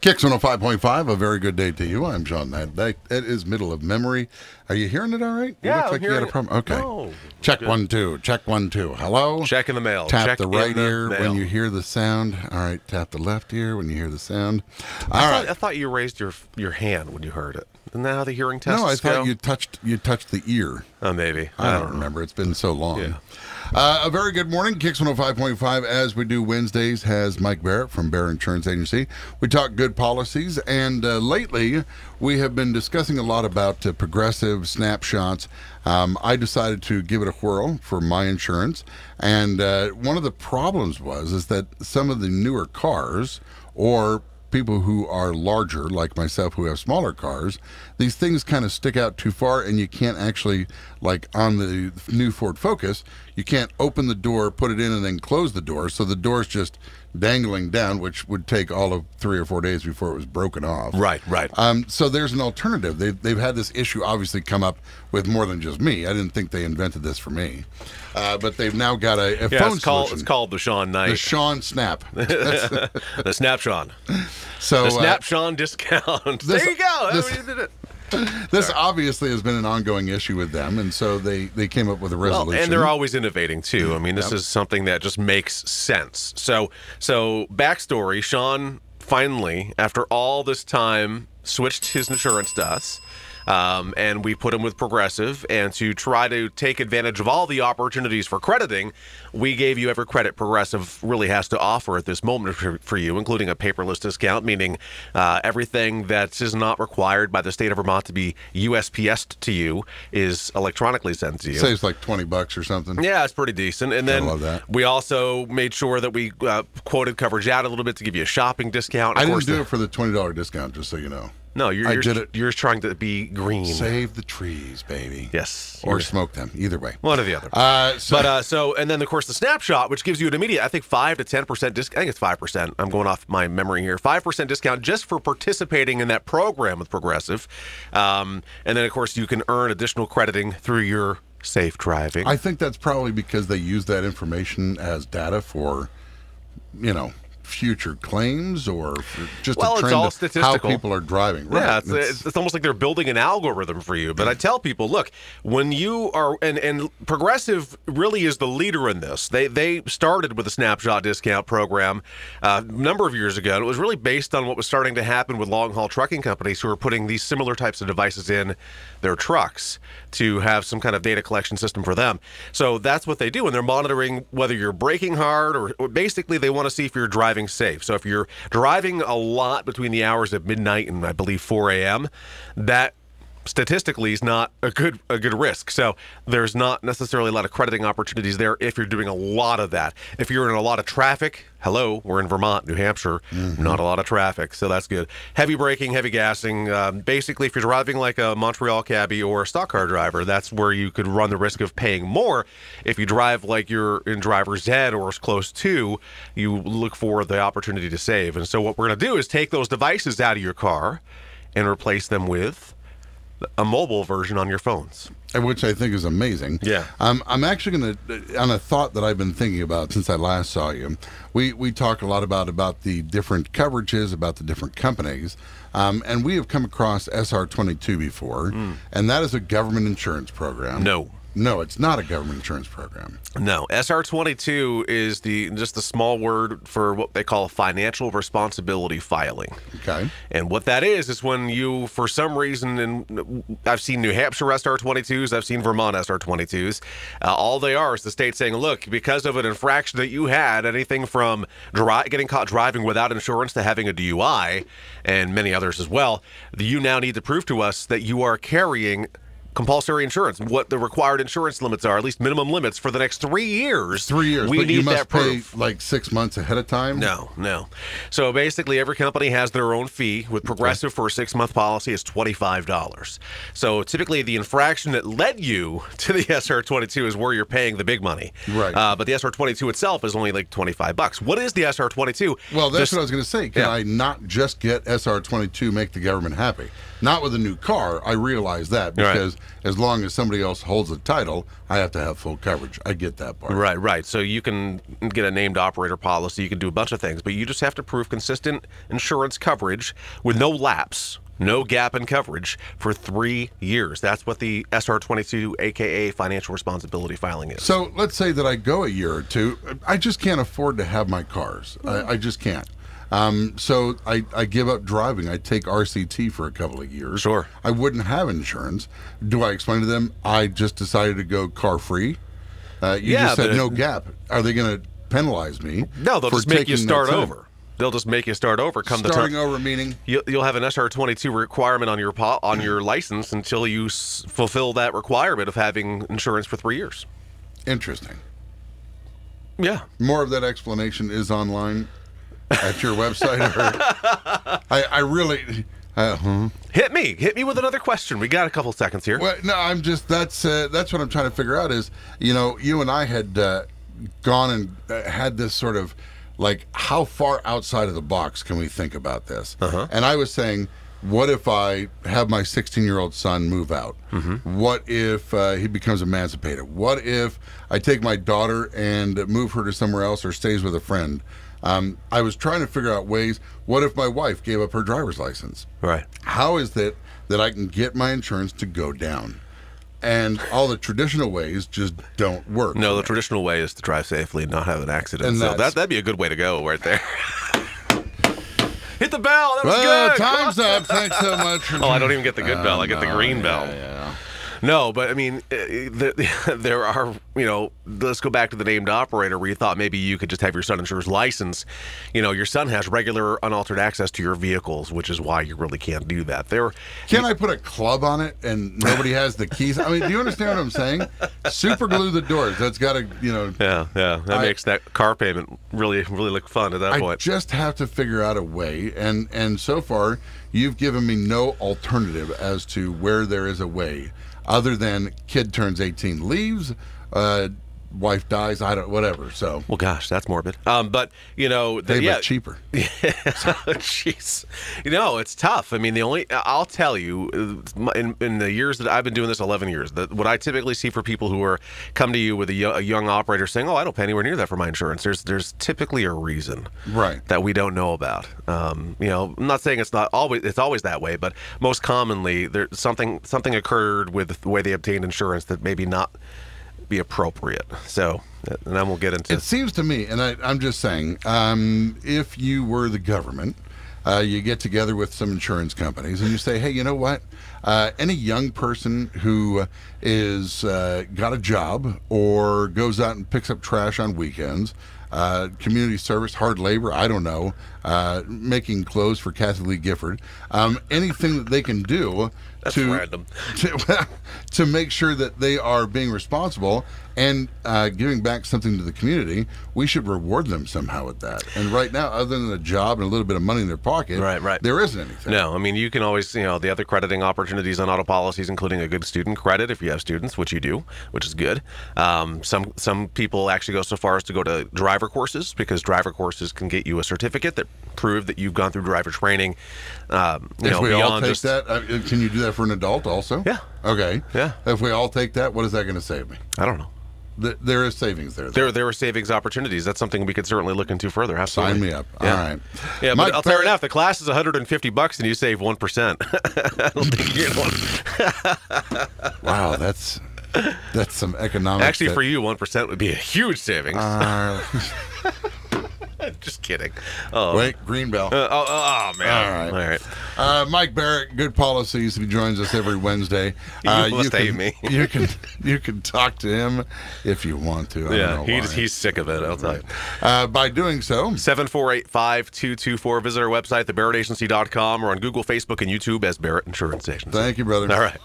Kicks 105.5, a very good day to you. I'm Shawn. That is middle of memory. Are you hearing it all right? Yeah, looks like you had a problem. Okay. No, check good. 1 2. Check 1 2. Hello? Check in the mail. Tap Check the right in the ear mail. when you hear the sound. All right, tap the left ear when you hear the sound. All right. I thought you raised your hand when you heard it. Isn't that how the hearing tests No, I thought go? you touched the ear. Oh, maybe. I don't remember. It's been so long. Yeah. A very good morning. Kicks 105.5, as we do Wednesdays, has Mike Barrett from Bear Insurance Agency. We talk good policies, and lately we have been discussing a lot about progressive snapshots. I decided to give it a whirl for my insurance, and one of the problems is that some of the newer cars, or people who are larger, like myself, who have smaller cars, these things kind of stick out too far, and you can't actually, like on the new Ford Focus, you can't open the door, put it in, and then close the door, so the door's just dangling down, which would take all of 3 or 4 days before it was broken off. Right. So there's an alternative. They've had this issue obviously come up with more than just me. I didn't think they invented this for me. But they've now got a phone solution. It's called the Shawn Knight. The Shawn Snap. The Snap Shawn. So the Snap Shawn discount. There you go. This obviously has been an ongoing issue with them, and so they came up with a resolution. Well, and they're always innovating too. I mean, this is something that just makes sense. So backstory: Shawn finally, after all this time, switched his insurance to us. And we put him with Progressive, and to try to take advantage of all the opportunities for crediting, we gave you every credit Progressive really has to offer at this moment for you, including a paperless discount, meaning everything that is not required by the state of Vermont to be USPS'd to you is electronically sent to you. Saves like $20 or something. Yeah, it's pretty decent. And then love that. We also made sure that we quoted coverage out a little bit to give you a shopping discount. I didn't do it for the $20 discount, just so you know. No, you're trying to be green. Save the trees, baby. Yes. Or smoke them. Either way. One or the other. And then, of course, the snapshot, which gives you an immediate, I think, 5 to 10% discount. I think it's 5%. I'm going off my memory here. 5% discount just for participating in that program with Progressive. And then, of course, you can earn additional crediting through your safe driving. I think that's probably because they use that information as data for, future claims, or just a trend all of statistical. How people are driving. Right. Yeah, it's almost like they're building an algorithm for you. But I tell people, look, when you are, and Progressive really is the leader in this. They started with a snapshot discount program a number of years ago. And it was really based on what was starting to happen with long-haul trucking companies who are putting these similar types of devices in their trucks to have some kind of data collection system for them. So that's what they do, and they're monitoring whether you're braking hard, or basically they want to see if you're driving safe. So if you're driving a lot between the hours of midnight and I believe 4 a.m., that statistically is not a good risk. So there's not necessarily a lot of crediting opportunities there if you're doing a lot of that. If you're in a lot of traffic, hello, we're in Vermont, New Hampshire, not a lot of traffic, so that's good. Heavy braking, heavy gassing. Basically, if you're driving like a Montreal cabbie or a stock car driver, that's where you could run the risk of paying more. If you drive like you're in driver's ed or as close to, you look for the opportunity to save. And so what we're going to do is take those devices out of your car and replace them with a mobile version on your phones, which I think is amazing. Yeah. I'm actually going to, on a thought that I've been thinking about since I last saw you, we talk a lot about the different coverages, about the different companies, and we have come across SR22 before, and that is a government insurance program. No, it's not a government insurance program. No, SR22 is just the small word for what they call financial responsibility filing. Okay. And what that is when you, for some reason, and I've seen New Hampshire SR22s, I've seen Vermont SR22s, all they are is the state saying, look, because of an infraction that you had, anything from getting caught driving without insurance to having a DUI, and many others as well, you now need to prove to us that you are carrying compulsory insurance, what the required insurance limits are, at least minimum limits for the next 3 years. 3 years. We but need you must that proof. pay like 6 months ahead of time? No. So basically, every company has their own fee. With Progressive, for a 6-month policy, it's $25. So typically, the infraction that led you to the SR22 is where you're paying the big money. Right. But the SR22 itself is only like $25. What is the SR22? Well, that's what I was going to say. Can I not just get SR22, make the government happy? Not with a new car. I realize that because as long as somebody else holds the title, I have to have full coverage. I get that part. Right. So you can get a named operator policy. You can do a bunch of things, but you just have to prove consistent insurance coverage with no lapse, no gap in coverage for 3 years. That's what the SR22, aka financial responsibility filing is. So let's say that I go a year or two. I just can't afford to have my cars. I just can't. So I give up driving. I take RCT for a couple of years. Sure. I wouldn't have insurance. Do I explain to them I just decided to go car free? You just said no gap. Are they going to penalize me? No, they'll just make you start over. They'll just make you start over. Starting over meaning you'll have an SR22 requirement on your license until you fulfill that requirement of having insurance for 3 years. Interesting. Yeah. More of that explanation is online at your website. Or I really. Hit me with another question. We got a couple seconds here. Well, no, I'm just that's what I'm trying to figure out is, you and I had gone and had this sort of like, how far outside of the box can we think about this? And I was saying, what if I have my 16-year-old son move out? What if he becomes emancipated? What if I take my daughter and move her to somewhere else or stays with a friend? I was trying to figure out ways. What if my wife gave up her driver's license? Right. How is it that I can get my insurance to go down? And all the traditional ways just don't work. No, the traditional way is to drive safely and not have an accident. And so that'd be a good way to go right there. Hit the bell. That was good. Time's up. Thanks so much. I don't even get the good bell. I get the green bell. Yeah. No, but I mean, there are, let's go back to the named operator where you thought maybe you could just have your son insurer's license. Your son has regular unaltered access to your vehicles, which is why you really can't do that. Can I put a club on it and nobody has the keys? I mean, do you understand what I'm saying? Super glue the doors. That's got to, Yeah. That makes that car payment really look fun at that point. I just have to figure out a way. And so far, you've given me no alternative as to where there is a way. Other than kid turns 18, leaves, wife dies, whatever. So, well, gosh, that's morbid. But but cheaper. Jeez, it's tough. I mean, I'll tell you, in the years that I've been doing this, 11 years, what I typically see for people who come to you with a young operator saying, "Oh, I don't pay anywhere near that for my insurance." There's typically a reason, right, that we don't know about. I'm not saying it's always that way, but most commonly, there's something occurred with the way they obtained insurance that maybe not be appropriate. So, and then we'll get into. It seems to me, and I'm just saying, if you were the government, you get together with some insurance companies and you say, hey, you know what? Any young person who is got a job or goes out and picks up trash on weekends, community service, hard labor, I don't know, making clothes for Kathy Lee Gifford, anything that they can do to make sure that they are being responsible and giving back something to the community, we should reward them somehow with that. And right now, other than a job and a little bit of money in their pocket, right. there isn't anything. No, I mean, you can always, the other crediting opportunities on auto policies, including a good student credit if you have students, which you do, which is good. Some people actually go so far as to go to driver courses, because driver courses can get you a certificate that prove that you've gone through driver training. If we all take that, can you do that for an adult also? Yeah. Okay. Yeah. If we all take that, what is that going to save me? I don't know. There is savings there. There are savings opportunities. That's something we could certainly look into further. Absolutely. Sign me up. Yeah. All right. Yeah, but I'll tell you now, if the class is $150 and you save 1%, I don't think you're going. Wow, that's some economics. Actually, for you, 1% would be a huge savings. Just kidding. Oh. Wait, green bell. Oh, man. All right. Mike Barrett, Good Policies. He joins us every Wednesday. You hate me. you can talk to him if you want to. I don't know why. He's sick of it, I'll tell you. By doing so, 748-5224. Visit our website, thebarrettagency.com, or on Google, Facebook, and YouTube as Barrett Insurance Agency. Thank you, brother. All right.